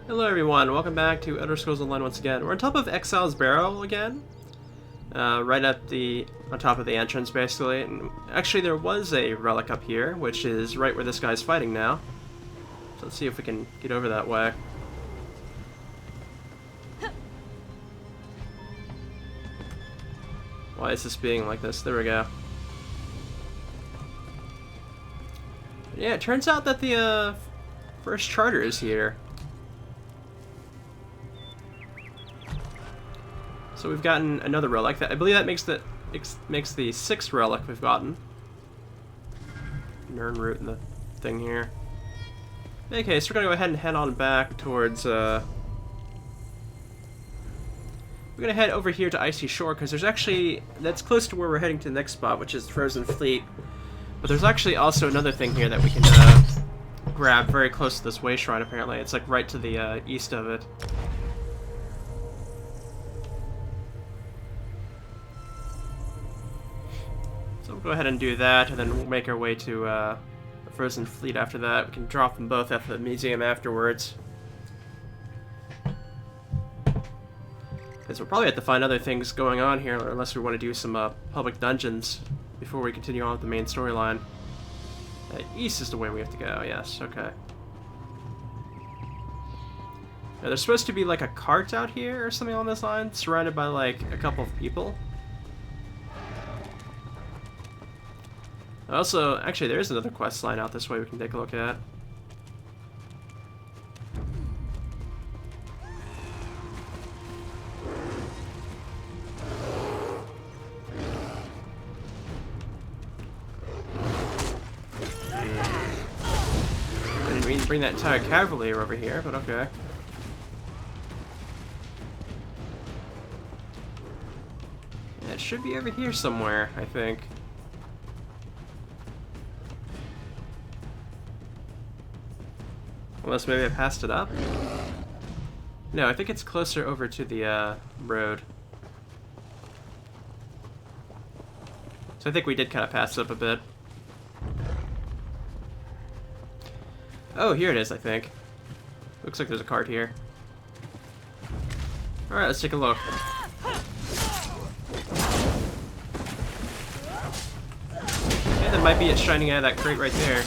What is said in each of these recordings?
Hello everyone, welcome back to Elder Scrolls Online once again. We're on top of Exile's Barrow again. Right on top of the entrance basically. And actually there was a relic up here, which is right where this guy's fighting now. So let's see if we can get over that way. Why is this being like this? There we go. Yeah, it turns out that the first charter is here. So we've gotten another relic. I believe that makes the sixth relic we've gotten. Nern root in the thing here. Okay, so we're gonna go ahead and head on back towards. We're gonna head over here to Icy Shore because that's close to where we're heading to the next spot, which is Frozen Fleet. But there's actually also another thing here that we can grab very close to this way shrine. Apparently, it's like right to the east of it. So we'll go ahead and do that, and then we'll make our way to the Frozen Fleet after that. We can drop them both at the museum afterwards. Because we'll probably have to find other things going on here, unless we want to do some public dungeons before we continue on with the main storyline. East is the way we have to go, yes, okay. Now, there's supposed to be like a cart out here or something on this line, surrounded by like a couple of people. Also, actually, there is another quest line out this way we can take a look at. I didn't mean to bring that entire cavalier over here, but okay. Yeah, it should be over here somewhere, I think. Unless maybe I passed it up? No, I think it's closer over to the road. So I think we did kind of pass it up a bit. Oh, here it is, I think. Looks like there's a cart here. Alright, let's take a look. Yeah, there might be it shining out of that crate right there.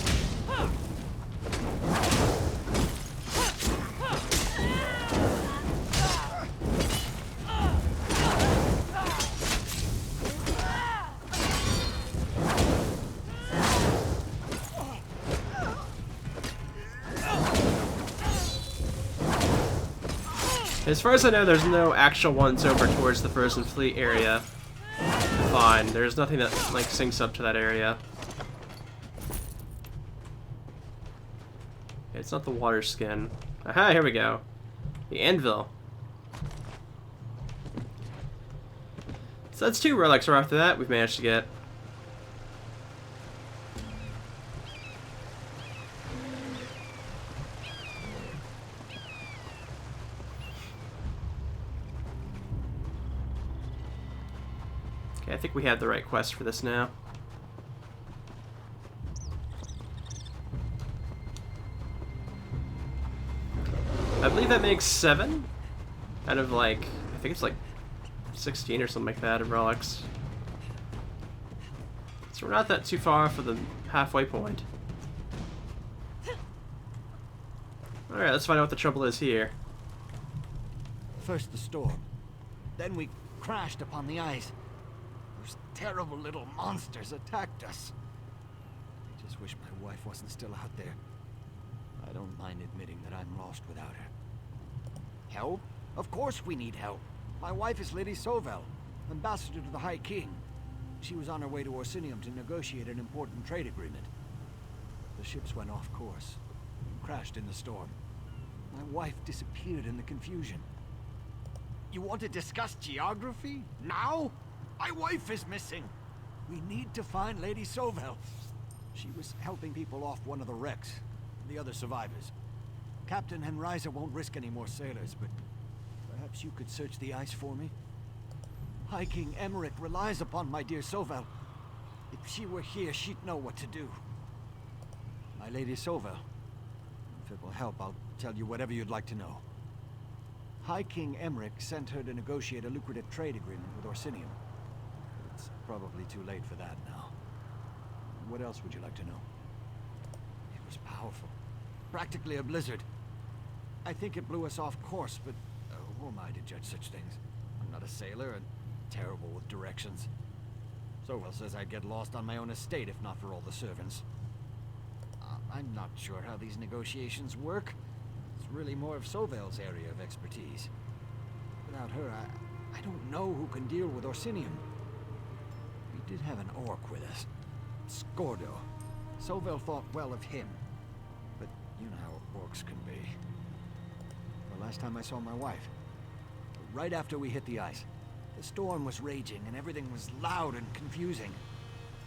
As far as I know, there's no actual ones over towards the Frozen Fleet area. Fine, there's nothing that like syncs up to that area. It's not the water skin. Aha, here we go. The anvil. So that's two relics right after that we've managed to get. I think we have the right quest for this now. I believe that makes 7 out of like, I think it's like 16 or something like that of relics. So we're not that too far for the halfway point. Alright, let's find out what the trouble is here. First the storm, then we crashed upon the ice. Those terrible little monsters attacked us. I just wish my wife wasn't still out there. I don't mind admitting that I'm lost without her. Help? Of course we need help. My wife is Lady Sovel, ambassador to the High King. She was on her way to Orsinium to negotiate an important trade agreement. The ships went off course and crashed in the storm. My wife disappeared in the confusion. You want to discuss geography? Now? My wife is missing! We need to find Lady Sovel. She was helping people off one of the wrecks, the other survivors. Captain Henriza won't risk any more sailors, but perhaps you could search the ice for me? High King Emmerich relies upon my dear Sovel. If she were here, she'd know what to do. My Lady Sovel. If it will help, I'll tell you whatever you'd like to know. High King Emmerich sent her to negotiate a lucrative trade agreement with Orsinium. It's probably too late for that now. What else would you like to know? It was powerful. Practically a blizzard. I think it blew us off course, but who am I to judge such things? I'm not a sailor and terrible with directions. Sowell says I'd get lost on my own estate if not for all the servants. I'm not sure how these negotiations work. It's really more of Sowell's area of expertise. Without her, I don't know who can deal with Orsinium. We did have an orc with us. Skordo. Sowell thought well of him. But you know how orcs can be. The last time I saw my wife, right after we hit the ice, the storm was raging and everything was loud and confusing.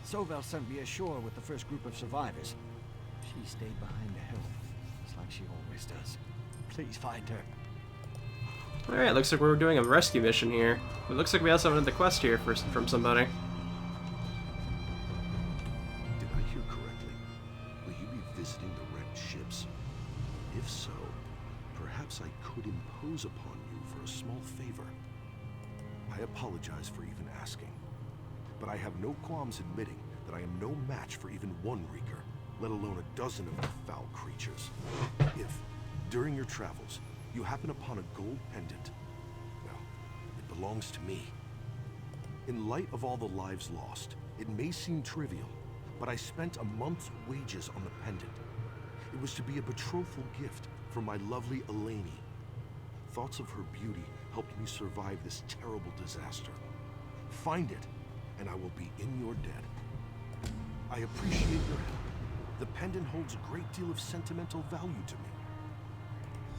Sowell sent me ashore with the first group of survivors. She stayed behind the hill, just like she always does. Please find her. Alright, looks like we're doing a rescue mission here. It looks like we also have another quest here from somebody. Did I hear correctly? Will you be visiting the wrecked ships? If so, perhaps I could impose upon you for a small favor. I apologize for even asking, but I have no qualms admitting that I am no match for even one Reeker, let alone a dozen of the foul creatures. If, during your travels, you happen upon a gold pendant, well, it belongs to me. In light of all the lives lost, it may seem trivial, but I spent a month's wages on the pendant. It was to be a betrothal gift for my lovely Eleni. Thoughts of her beauty helped me survive this terrible disaster. Find it, and I will be in your debt. I appreciate your help. The pendant holds a great deal of sentimental value to me.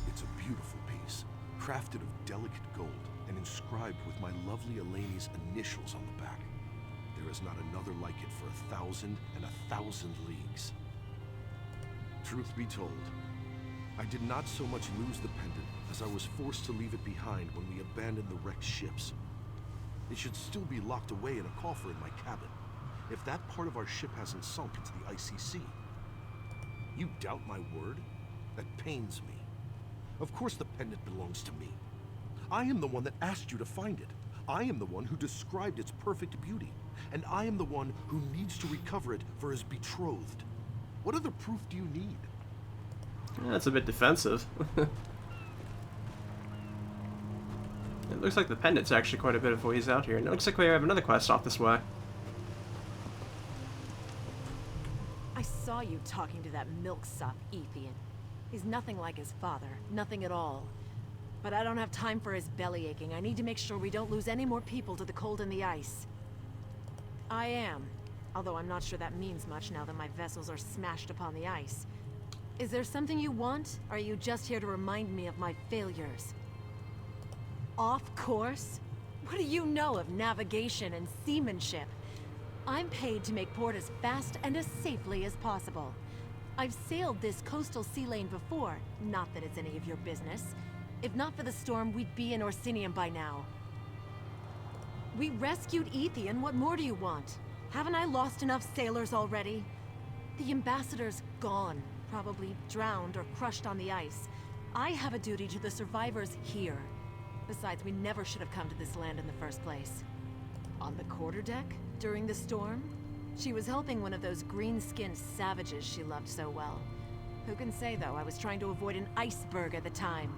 It's a beautiful piece, crafted of delicate gold and inscribed with my lovely Eleni's initials on the back. There is not another like it for 1,000 leagues. Truth be told, I did not so much lose the pendant as I was forced to leave it behind when we abandoned the wrecked ships. It should still be locked away in a coffer in my cabin, if that part of our ship hasn't sunk into the icy sea. You doubt my word? That pains me. Of course the pendant belongs to me. I am the one that asked you to find it. I am the one who described its perfect beauty. And I am the one who needs to recover it for his betrothed. What other proof do you need? That's a bit defensive. It looks like the pendant's actually quite a bit of ways out here. And it looks like we have another quest off this way. I saw you talking to that milksop, Ethian. He's nothing like his father, nothing at all. But I don't have time for his belly aching. I need to make sure we don't lose any more people to the cold and the ice. I am, although I'm not sure that means much now that my vessels are smashed upon the ice. Is there something you want, or are you just here to remind me of my failures? Off course? What do you know of navigation and seamanship? I'm paid to make port as fast and as safely as possible. I've sailed this coastal sea lane before, not that it's any of your business. If not for the storm, we'd be in Orsinium by now. We rescued Ethian, what more do you want? Haven't I lost enough sailors already? The ambassador's gone, probably drowned or crushed on the ice. I have a duty to the survivors here. Besides, we never should have come to this land in the first place. On the quarterdeck, during the storm, she was helping one of those green-skinned savages she loved so well. Who can say, though, I was trying to avoid an iceberg at the time.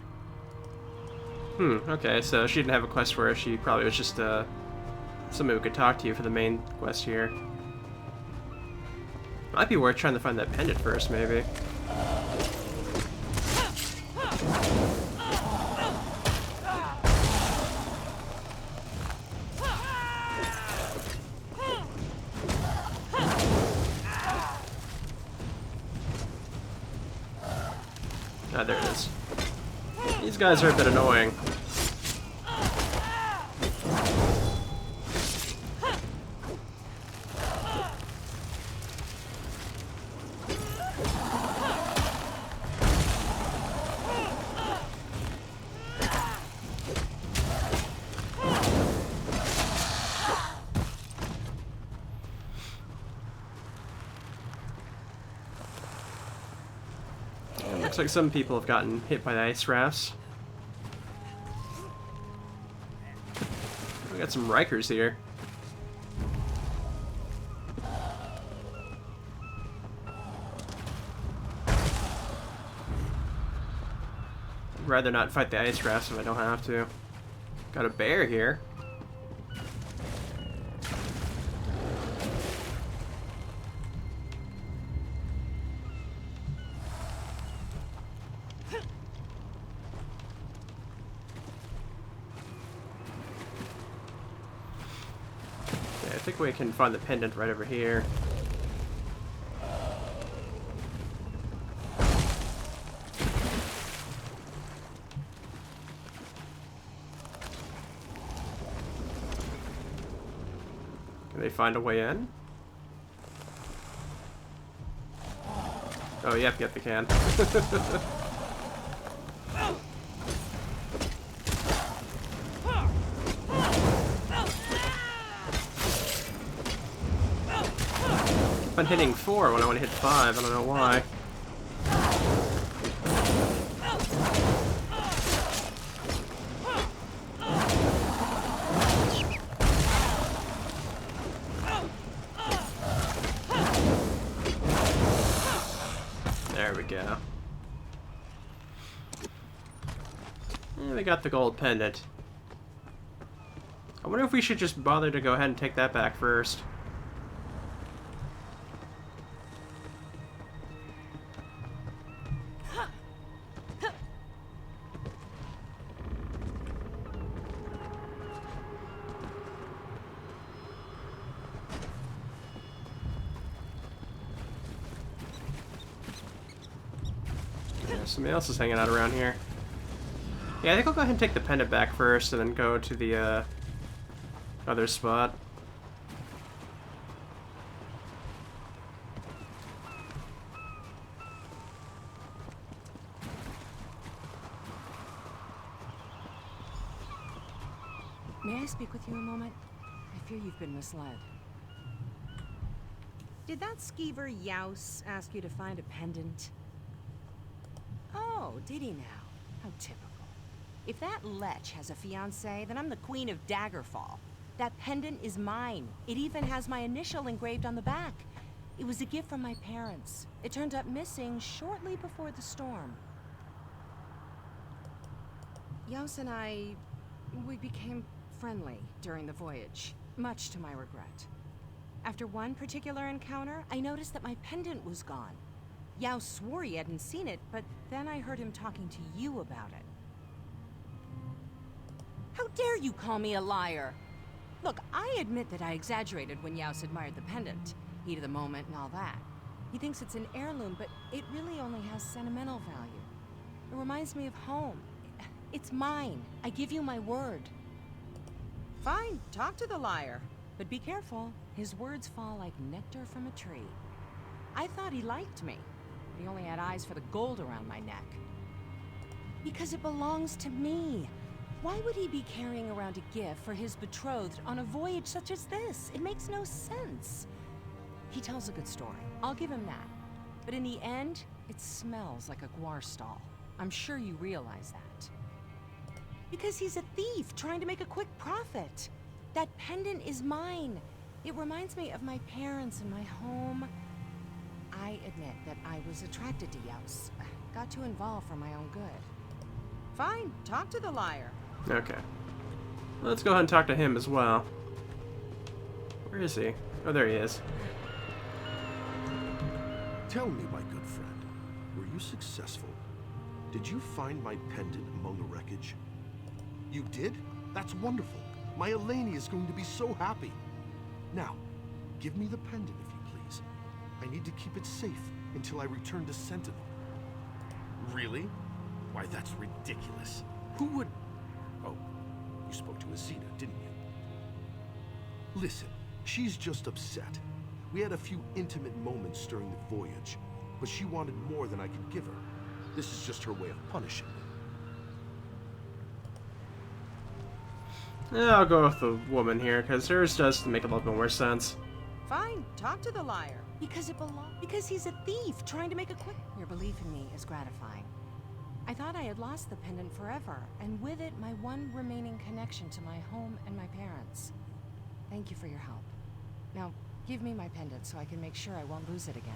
Okay, so she didn't have a quest for her. She probably was just somebody who could talk to you for the main quest here. Might be worth trying to find that pendant first, maybe. Ah, there it is. These guys are a bit annoying. Looks like some people have gotten hit by the ice rafts. We got some Rikers here. I'd rather not fight the ice rafts if I don't have to. Got a bear here. I think we can find the pendant right over here. Can they find a way in? Oh, yep, they can. I'm hitting 4 when I want to hit 5. I don't know why. There we go. And we got the gold pendant. I wonder if we should just bother to go ahead and take that back first. Somebody else is hanging out around here. Yeah, I think I'll go ahead and take the pendant back first and then go to the other spot. May I speak with you a moment? I fear you've been misled. Did that skeever Yaus ask you to find a pendant? Oh, did he now? How typical. If that lech has a fiancé, then I'm the queen of Daggerfall. That pendant is mine. It even has my initial engraved on the back. It was a gift from my parents. It turned up missing shortly before the storm. Yaus and we became friendly during the voyage, much to my regret. After one particular encounter, I noticed that my pendant was gone. Yao swore he hadn't seen it, but then I heard him talking to you about it. How dare you call me a liar? Look, I admit that I exaggerated when Yaos admired the pendant. Heat of the moment and all that. He thinks it's an heirloom, but it really only has sentimental value. It reminds me of home. It's mine. I give you my word. Fine, talk to the liar. But be careful. His words fall like nectar from a tree. I thought he liked me. He only had eyes for the gold around my neck. Because it belongs to me. Why would he be carrying around a gift for his betrothed on a voyage such as this? It makes no sense. He tells a good story. I'll give him that. But in the end, it smells like a guar stall. I'm sure you realize that. Because he's a thief trying to make a quick profit. That pendant is mine. It reminds me of my parents and my home. I admit that I was attracted to Yaos. Got too involved for my own good. Fine, talk to the liar. Okay. Let's go ahead and talk to him as well. Where is he? Oh, there he is. Tell me, my good friend, were you successful? Did you find my pendant among the wreckage? You did? That's wonderful. My Eleni is going to be so happy. Now, give me the pendant if you please. I need to keep it safe until I return to Sentinel. Really? Why, that's ridiculous. Who would... Oh, you spoke to Azina, didn't you? Listen, she's just upset. We had a few intimate moments during the voyage, but she wanted more than I could give her. This is just her way of punishing me. Yeah, I'll go with the woman here, because hers does make a little bit more sense. Fine, talk to the liar. Because it belongs. Because he's a thief trying to make a quick. Your belief in me is gratifying. I thought I had lost the pendant forever, and with it, my one remaining connection to my home and my parents. Thank you for your help. Now, give me my pendant so I can make sure I won't lose it again.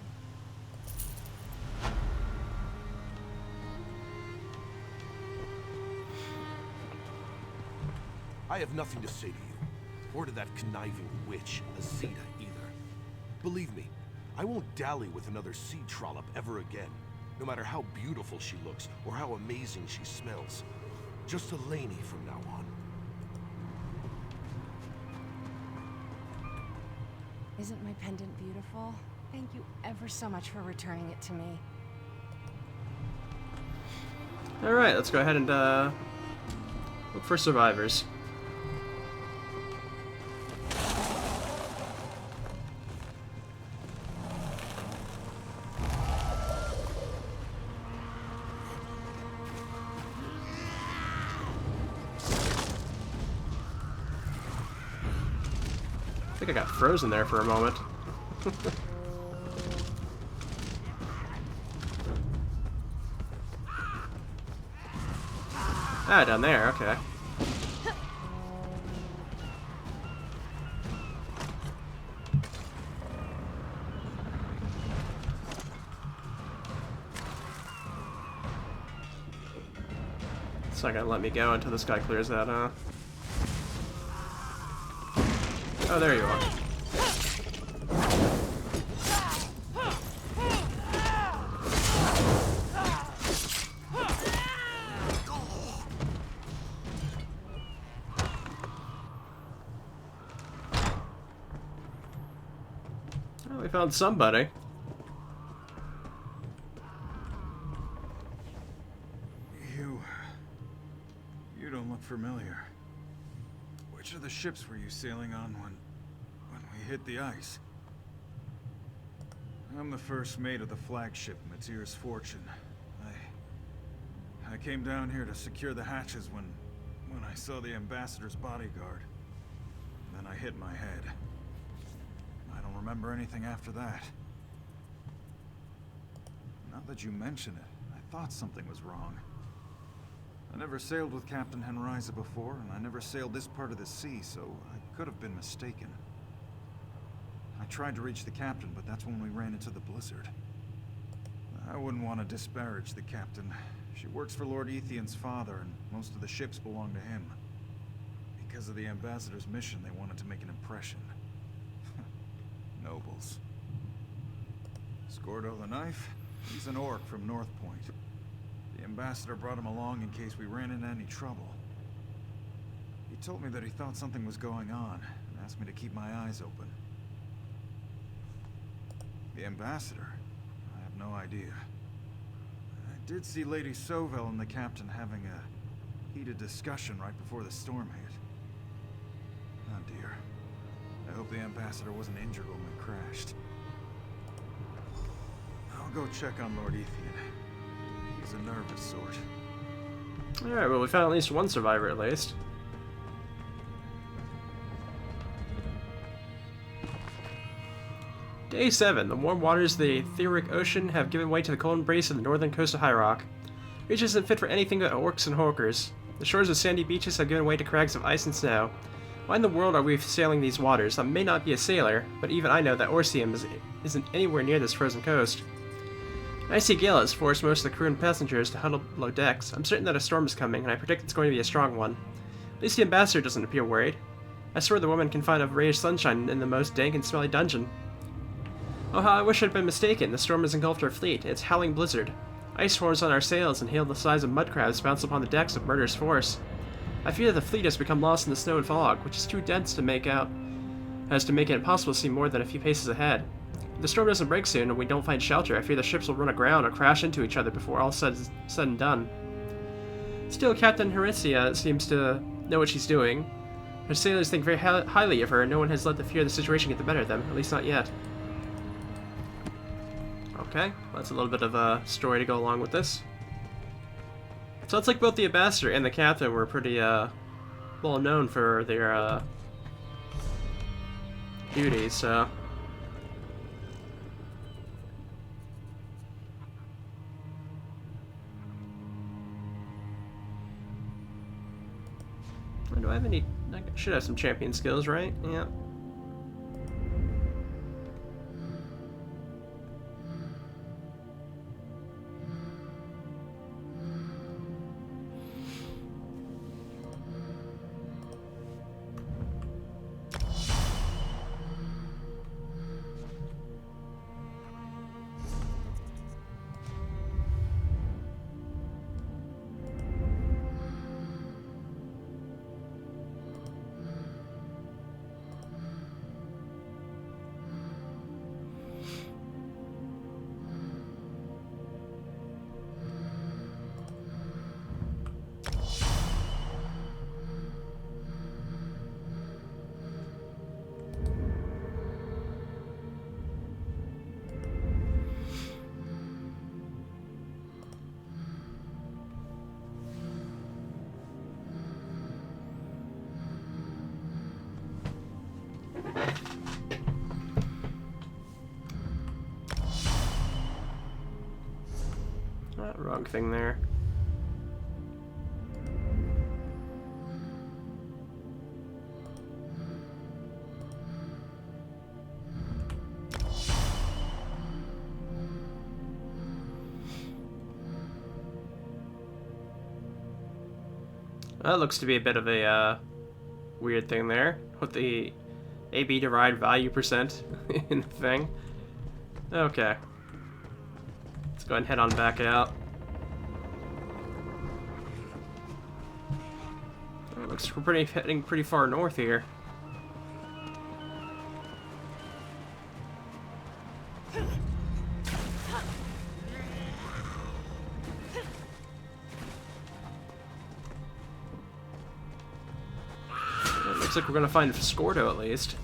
I have nothing to say to you, or to that conniving witch, Azita, either. Believe me, I won't dally with another sea trollop ever again, no matter how beautiful she looks or how amazing she smells. Just a Laney from now on. Isn't my pendant beautiful? Thank you ever so much for returning it to me. Alright, let's go ahead and look for survivors. I think I got frozen there for a moment. Ah, down there, okay. It's not gonna let me go until this guy clears that, huh? Oh, there you are. Well, we found somebody. You don't look familiar. Which of the ships were you sailing on when we hit the ice? I'm the first mate of the flagship, Mateer's Fortune. I came down here to secure the hatches when I saw the ambassador's bodyguard. Then I hit my head. I don't remember anything after that. Now that you mention it, I thought something was wrong. I never sailed with Captain Henriza before, and I never sailed this part of the sea, so I could have been mistaken. I tried to reach the captain, but that's when we ran into the blizzard. I wouldn't want to disparage the captain. She works for Lord Ethian's father, and most of the ships belong to him. Because of the ambassador's mission, they wanted to make an impression. Nobles. Scordo the Knife? He's an orc from North Point. The ambassador brought him along in case we ran into any trouble. He told me that he thought something was going on, and asked me to keep my eyes open. The ambassador? I have no idea. I did see Lady Sovell and the captain having a heated discussion right before the storm hit. Oh dear. I hope the ambassador wasn't injured when we crashed. I'll go check on Lord Ethian. He's a nervous sort. Alright, well we found at least one survivor at least. Day 7. The warm waters of the Etheric Ocean have given way to the cold embrace of the northern coast of High Rock. Reach isn't fit for anything but orcs and hawkers. The shores of sandy beaches have given way to crags of ice and snow. Why in the world are we sailing these waters? I may not be a sailor, but even I know that Orsium isn't anywhere near this frozen coast. An icy gale has forced most of the crew and passengers to huddle below decks. I'm certain that a storm is coming, and I predict it's going to be a strong one. At least the ambassador doesn't appear worried. I swear the woman can find a ray of sunshine in the most dank and smelly dungeon. Oh, how I wish I'd been mistaken. The storm has engulfed our fleet. It's howling blizzard. Ice forms on our sails and hail the size of mud crabs bounce upon the decks with murderous force. I fear the fleet has become lost in the snow and fog, which is too dense to make out, as to make it impossible to see more than a few paces ahead. If the storm doesn't break soon and we don't find shelter, I fear the ships will run aground or crash into each other before all said and done. Still, Captain Haricia seems to know what she's doing. Her sailors think very highly of her, and no one has let the fear of the situation get the better of them, at least not yet. Okay, that's a little bit of a story to go along with this. So it's like both the ambassador and the captain were pretty well known for their duties, so Do I have any... I should have some champion skills, right? Yeah. Wrong thing there. That looks to be a bit of a weird thing there with the AB derived value percent in the thing. Okay. Let's go ahead and head on back out. It looks like we're heading pretty far north here. It looks like we're gonna find Scordo at least.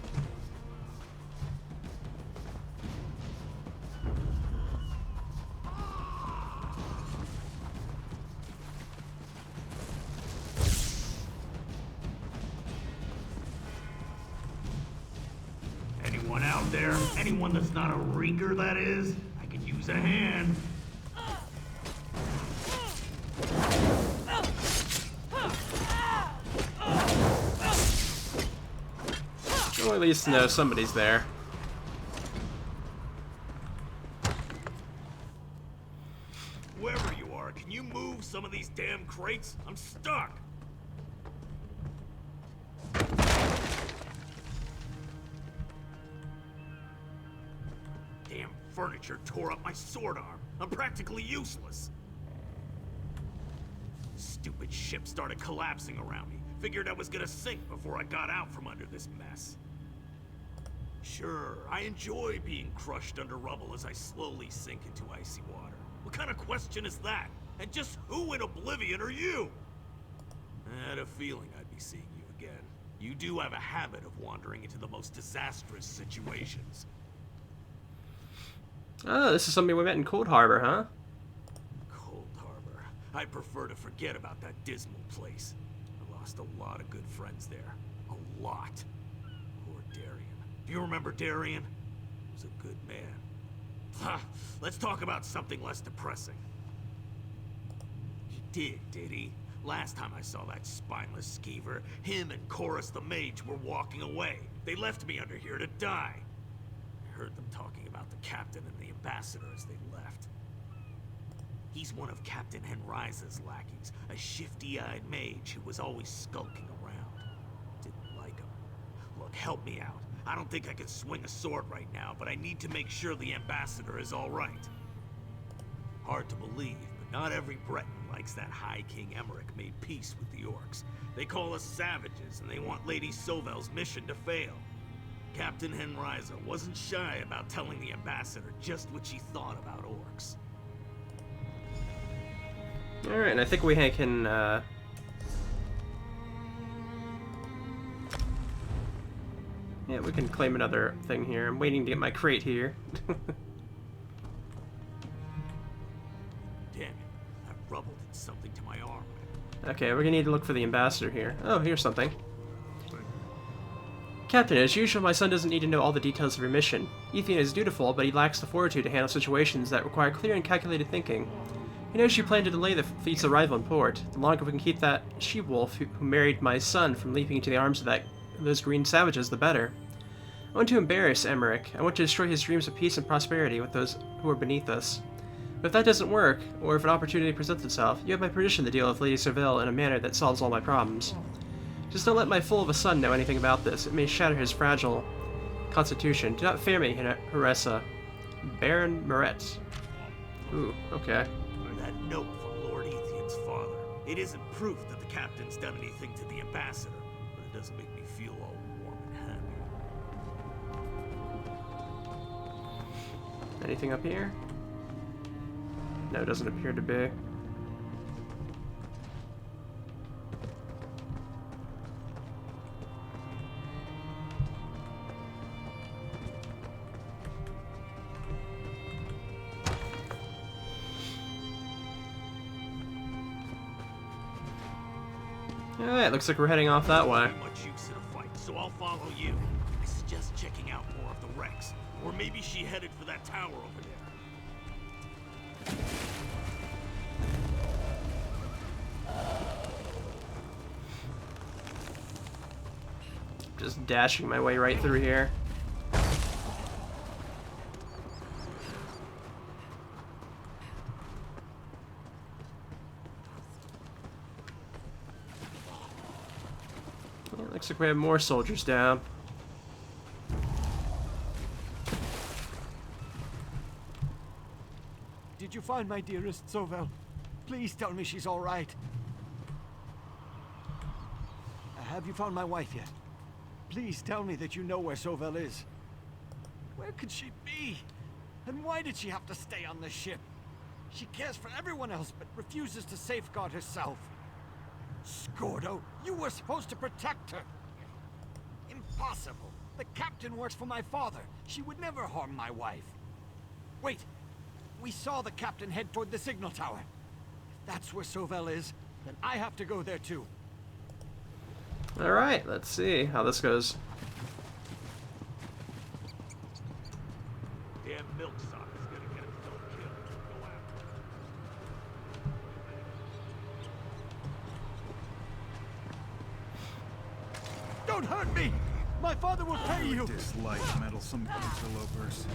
Anyone out there? Anyone that's not a reeker, that is? I could use a hand. We'll at least know somebody's there. Whoever you are, can you move some of these damn crates? I'm stuck. Damn furniture tore up my sword arm. I'm practically useless. Stupid ship started collapsing around me. Figured I was gonna sink before I got out from under this mess. Sure, I enjoy being crushed under rubble as I slowly sink into icy water. What kind of question is that? And just who in oblivion are you? I had a feeling I'd be seeing you again. You do have a habit of wandering into the most disastrous situations. Oh, this is somebody we met in Cold Harbor, huh? Cold Harbor. I'd prefer to forget about that dismal place. I lost a lot of good friends there. A lot. Poor Darian. Do you remember Darian? He was a good man. Ha! Let's talk about something less depressing. He did he? Last time I saw that spineless skeever, him and Chorus the Mage were walking away. They left me under here to die. I heard them talking about the captain and the ambassador as they left. He's one of Captain Henriza's lackeys, a shifty-eyed mage who was always skulking around. Didn't like him. Look, help me out. I don't think I can swing a sword right now, but I need to make sure the ambassador is all right. Hard to believe, but not every Breton likes that High King Emmerich made peace with the orcs. They call us savages, and they want Lady Sovel's mission to fail. Captain Henriza wasn't shy about telling the ambassador just what she thought about orcs. Alright, and I think we can, yeah, we can claim another thing here. I'm waiting to get my crate here. Damn it, that rubble did something to my arm. Okay, we're gonna need to look for the ambassador here. Oh, here's something. Captain, as usual, my son doesn't need to know all the details of your mission. Ethan is dutiful, but he lacks the fortitude to handle situations that require clear and calculated thinking. He knows you plan to delay the fleet's arrival in port. The longer we can keep that she-wolf who married my son from leaping into the arms of those green savages, the better. I want to embarrass Emmerich. I want to destroy his dreams of peace and prosperity with those who are beneath us. But if that doesn't work, or if an opportunity presents itself, you have my permission to deal with Lady Seville in a manner that solves all my problems. Just don't let my fool of a son know anything about this. It may shatter his fragile constitution. Do not fear me, Heressa. Baron Moret. Ooh, okay. That note from Lord Ethian's father. It isn't proof that the captain's done anything to the ambassador, but it does make me feel all warm and happy. Anything up here? No, it doesn't appear to be. Alright, looks like we're heading off that way. Not much use in a fight, so I'll follow you. I suggest checking out more of the wrecks. Or maybe she headed for that tower over there. Just dashing my way right through here. Yeah, looks like we have more soldiers down. Did you find my dearest Sovel? Please tell me she's all right. Have you found my wife yet? Please tell me that you know where Sovel is. Where could she be? And why did she have to stay on the ship? She cares for everyone else, but refuses to safeguard herself. Scordo, you were supposed to protect her. Impossible. The captain works for my father. She would never harm my wife. Wait. We saw the captain head toward the signal tower. If that's where Sovel is, then I have to go there too. Alright, let's see how this goes. Damn milksop is gonna get himself killed. Go after him. Don't hurt me! My father will pay you! Dislike meddlesome interlopers.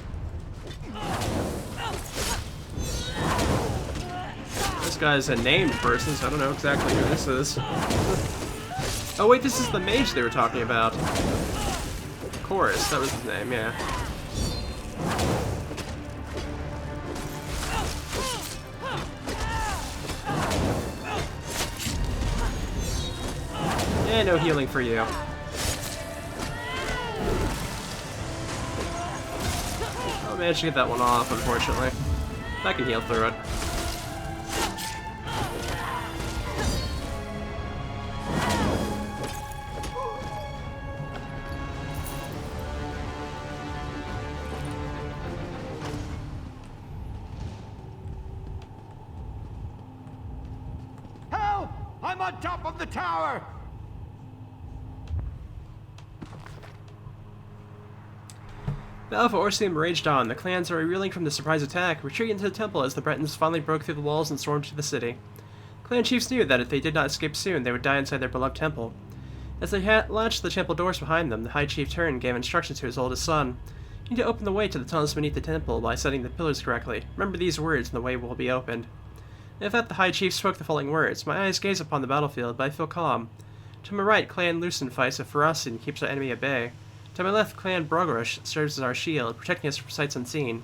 This guy's a named person, so I don't know exactly who this is. Oh wait, this is the mage they were talking about. Chorus, that was his name, yeah. Yeah, no healing for you. I managed to get that one off, unfortunately. I can heal through it. Help! I'm on top of the tower! Battle for Orsium raged on. The clans are reeling from the surprise attack, retreating into the temple as the Bretons finally broke through the walls and stormed to the city. Clan chiefs knew that if they did not escape soon, they would die inside their beloved temple. As they latched the temple doors behind them, the High Chief turned and gave instructions to his oldest son. You need to open the way to the tunnels beneath the temple by setting the pillars correctly. Remember these words, and the way will be opened. In fact, the High Chief spoke the following words. My eyes gaze upon the battlefield, but I feel calm. To my right, Clan Lucen fights with ferocity and keeps our enemy at bay. To my left, Clan Brogorush serves as our shield, protecting us from sights unseen.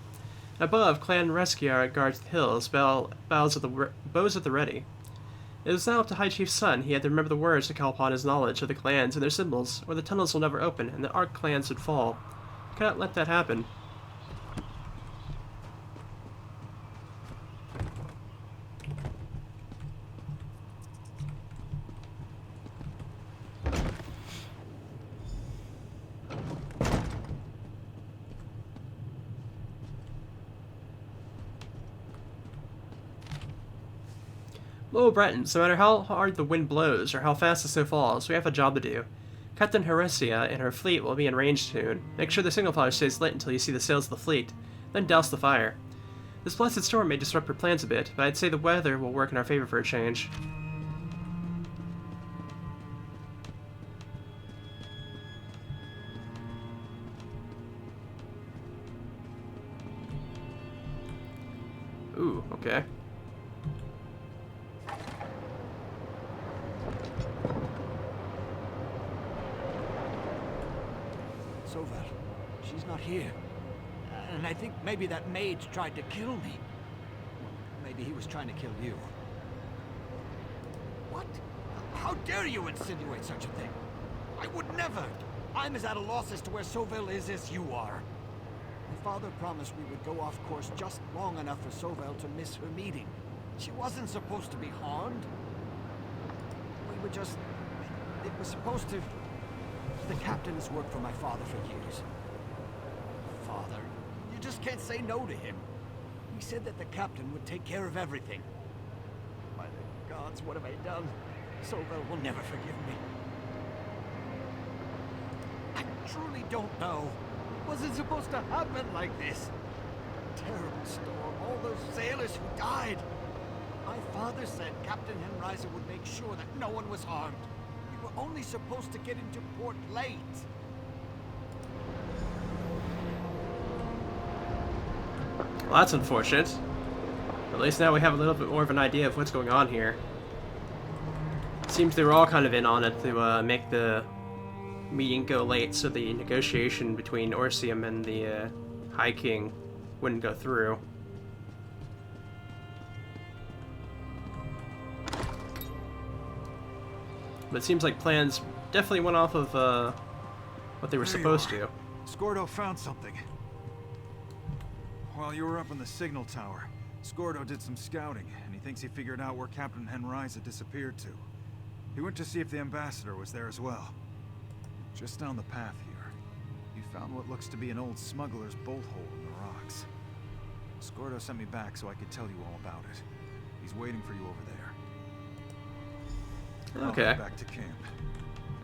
Above, Clan Reskiar guards the hills, bows at the ready. It was now up to High Chief's son. He had to remember the words to call upon his knowledge of the clans and their symbols, or the tunnels will never open, and the Ark clans would fall. He cannot let that happen. Loyal Bretons, no matter how hard the wind blows or how fast the snow falls, we have a job to do. Captain Heresia and her fleet will be in range soon. Make sure the signal fire stays lit until you see the sails of the fleet, then douse the fire. This blessed storm may disrupt our plans a bit, but I'd say the weather will work in our favor for a change. Ooh, okay. Soval, she's not here. And I think maybe that mage tried to kill me. Maybe he was trying to kill you. What? How dare you insinuate such a thing? I would never! I'm as at a loss as to where Soval is as you are. My father promised we would go off course just long enough for Soval to miss her meeting. She wasn't supposed to be harmed. We were just... It was supposed to... The captain has worked for my father for years. Father? You just can't say no to him. He said that the captain would take care of everything. By the gods, what have I done? Soval will never forgive me. I truly don't know. It wasn't supposed to happen like this. Terrible storm, all those sailors who died. My father said Captain Henriza would make sure that no one was harmed. We were only supposed to get into port late. Well, that's unfortunate. At least now we have a little bit more of an idea of what's going on here. It seems they were all kind of in on it to make the meeting go late, so the negotiation between Orsium and the High King wouldn't go through. But it seems like plans definitely went off of what they were supposed to. Scordo found something. While you were up in the signal tower, Scordo did some scouting, and he thinks he figured out where Captain Henriza disappeared to. He went to see if the ambassador was there as well. Just down the path here, he found what looks to be an old smuggler's bolt hole in the rocks. Scordo sent me back so I could tell you all about it. He's waiting for you over there. Okay. I'll head back to camp.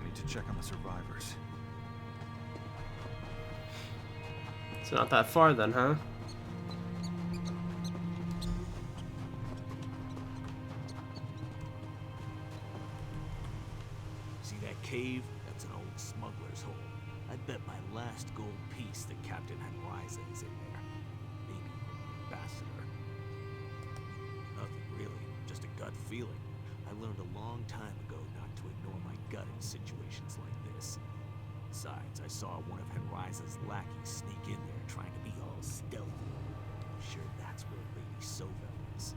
I need to check on the survivors. It's not that far then, huh? See that cave? That's an old smuggler's hole. I bet my last gold piece that Captain Henriza is in there. Maybe ambassador. Nothing really, just a gut feeling. I learned a long time ago not to ignore my gut in situations like this. Besides, I saw one of Henriza's lackeys sneak in there trying to be all stealthy. I'm sure that's where Lady Sovel is.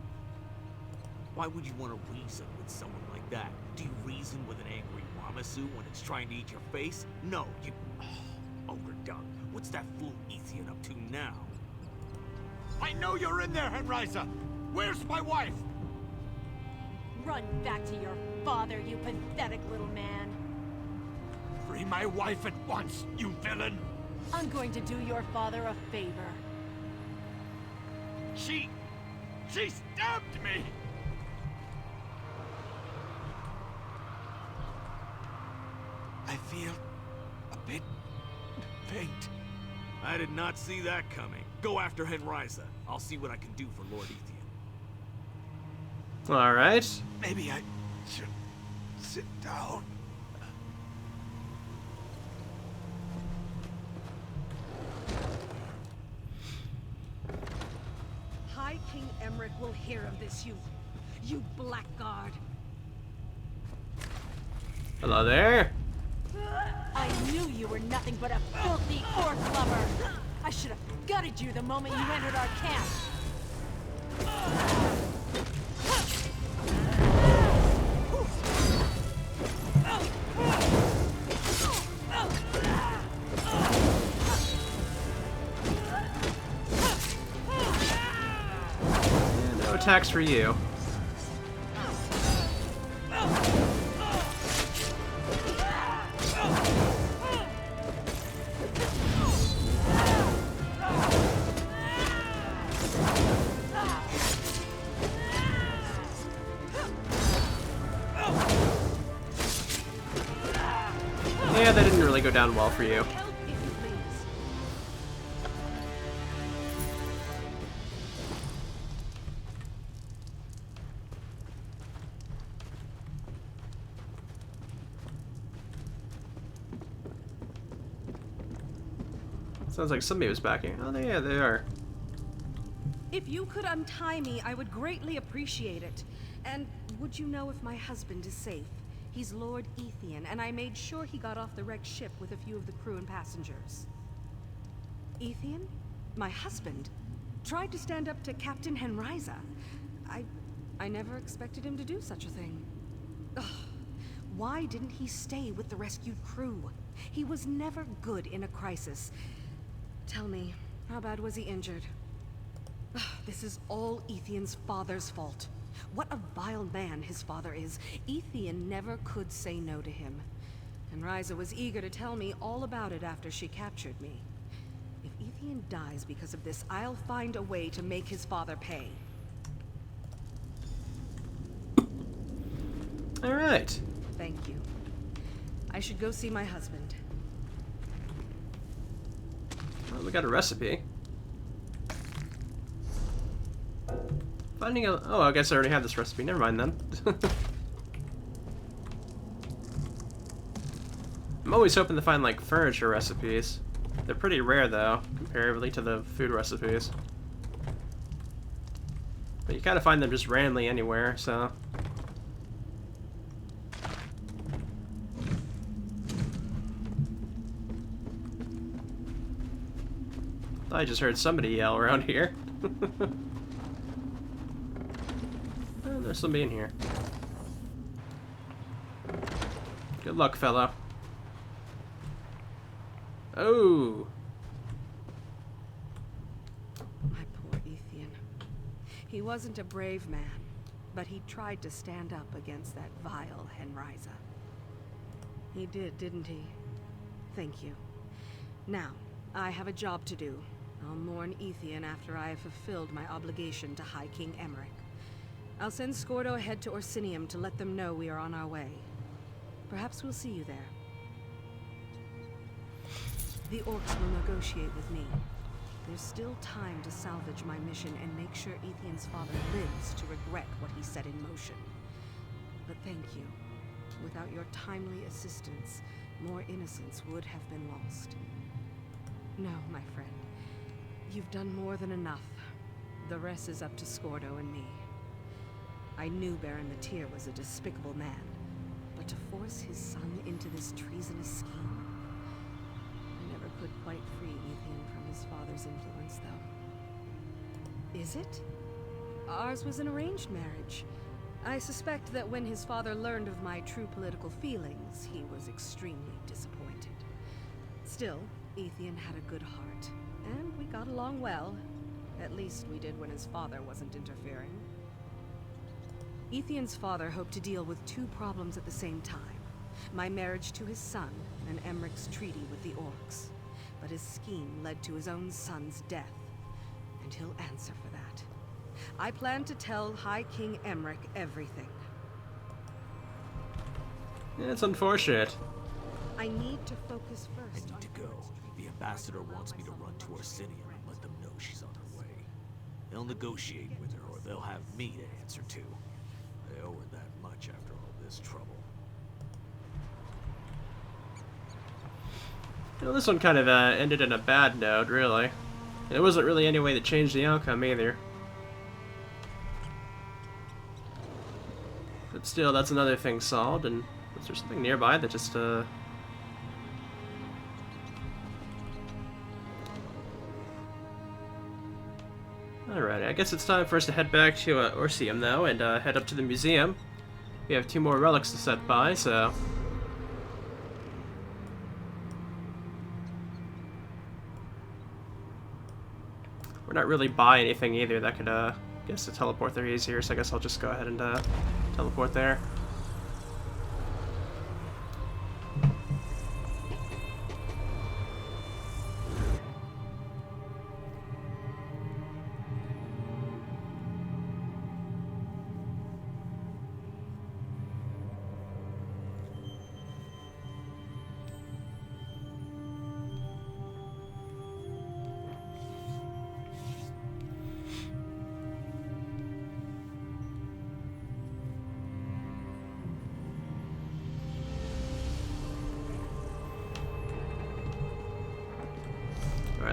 Why would you want to reason with someone like that? Do you reason with an angry Ramasu when it's trying to eat your face? No, you... Oh, overdone. What's that fool Ethian up to now? I know you're in there, Henriza! Where's my wife? Run back to your father, you pathetic little man. Free my wife at once, you villain! I'm going to do your father a favor. She stabbed me! I feel a bit faint. I did not see that coming. Go after Henriza. I'll see what I can do for Lord Ethian. Alright. Maybe I should sit down. High King Emmerich will hear of this, you blackguard. Hello there. I knew you were nothing but a filthy orc lover. I should have gutted you the moment you entered our camp. No attacks for you. Yeah, that didn't really go down well for you. Help if you please. Sounds like somebody was back here. Oh, yeah, they are. If you could untie me, I would greatly appreciate it. And would you know if my husband is safe? He's Lord Ethian, and I made sure he got off the wrecked ship with a few of the crew and passengers. Ethian? My husband? Tried to stand up to Captain Henriza. I never expected him to do such a thing. Ugh. Why didn't he stay with the rescued crew? He was never good in a crisis. Tell me, how bad was he injured? Ugh, this is all Ethian's father's fault. What a vile man his father is. Ethian never could say no to him. And Ryza was eager to tell me all about it after she captured me. If Ethian dies because of this, I'll find a way to make his father pay. All right. Thank you. I should go see my husband. Well, we got a recipe. Finding a... Oh, I guess I already have this recipe. Never mind then. I'm always hoping to find, like, furniture recipes. They're pretty rare, though, comparatively to the food recipes. But you kind of find them just randomly anywhere, so... I just heard somebody yell around here. Oh, there's somebody in here. Good luck, fellow. Oh! My poor Ethian. He wasn't a brave man, but he tried to stand up against that vile Henriza. He did, didn't he? Thank you. Now, I have a job to do. I'll mourn Ethian after I have fulfilled my obligation to High King Emmerich. I'll send Scordo ahead to Orsinium to let them know we are on our way. Perhaps we'll see you there. The orcs will negotiate with me. There's still time to salvage my mission and make sure Ethian's father lives to regret what he set in motion. But thank you. Without your timely assistance, more innocents would have been lost. No, my friend. You've done more than enough. The rest is up to Scordo and me. I knew Baron Matir was a despicable man, but to force his son into this treasonous scheme... I never could quite free Ethian from his father's influence, though. Is it? Ours was an arranged marriage. I suspect that when his father learned of my true political feelings, he was extremely disappointed. Still, Ethian had a good heart, and we got along well. At least we did when his father wasn't interfering. Ethian's father hoped to deal with two problems at the same time. My marriage to his son, and Emmerich's treaty with the orcs. But his scheme led to his own son's death, and he'll answer for that. I plan to tell High King Emmerich everything. Yeah, it's unfortunate. I need to focus I first need on to go. The ambassador wants me to run to Orsinium and let them know she's on her way. They'll negotiate with her, or they'll have me to answer to. They owe her that much after all this trouble. You know, this one kind of ended in a bad note, really. There wasn't really any way to change the outcome either. But still, that's another thing solved, and is there something nearby that just, Alright, I guess it's time for us to head back to Orsium, though, and head up to the museum. We have 2 more relics to set by, so... We're not really by anything either that could, guess to teleport there easier, so I guess I'll just go ahead and, teleport there.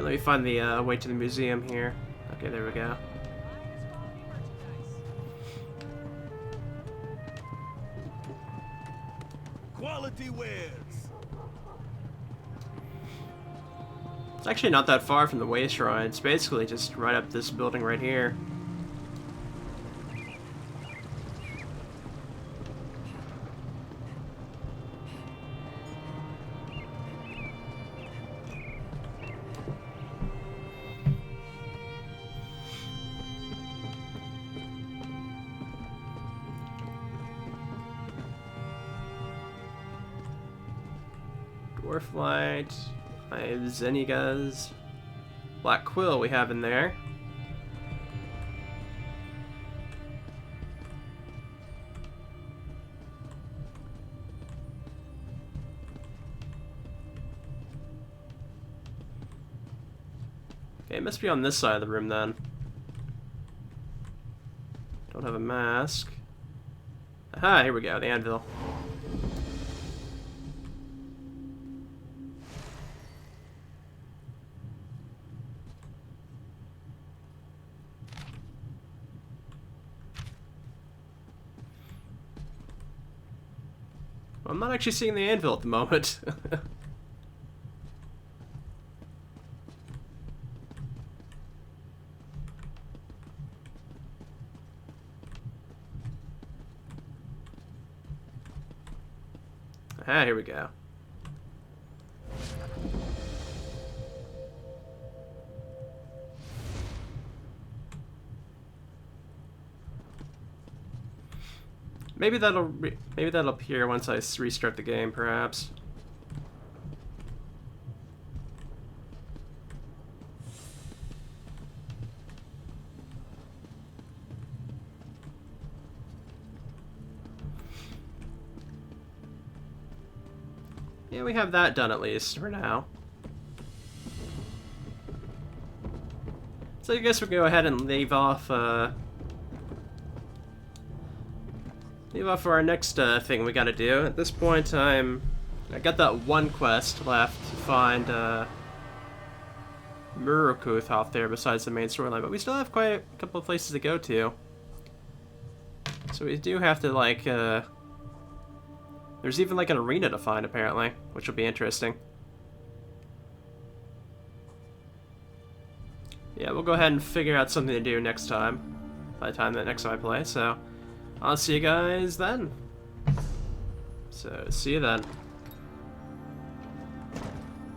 Alright, let me find the way to the museum here. Okay, there we go. Quality wares. It's actually not that far from the Way Shrine. It's basically just right up this building right here. Dwarf Light, Zenigas, Black Quill we have in there. Okay, it must be on this side of the room then. Don't have a mask. Aha, here we go, the anvil. I'm not actually seeing the anvil at the moment. Ah, here we go. Maybe that'll appear once I restart the game, perhaps. Yeah, we have that done at least for now. So I guess we'll go ahead and leave off for our next thing we gotta do. At this point, I got that one quest left to find Murukuth out there besides the main storyline, but we still have quite a couple of places to go to. So we do have to, like, there's even like an arena to find apparently, which will be interesting. Yeah, we'll go ahead and figure out something to do next time, by the time that next time I play, so I'll see you guys then. So, see you then.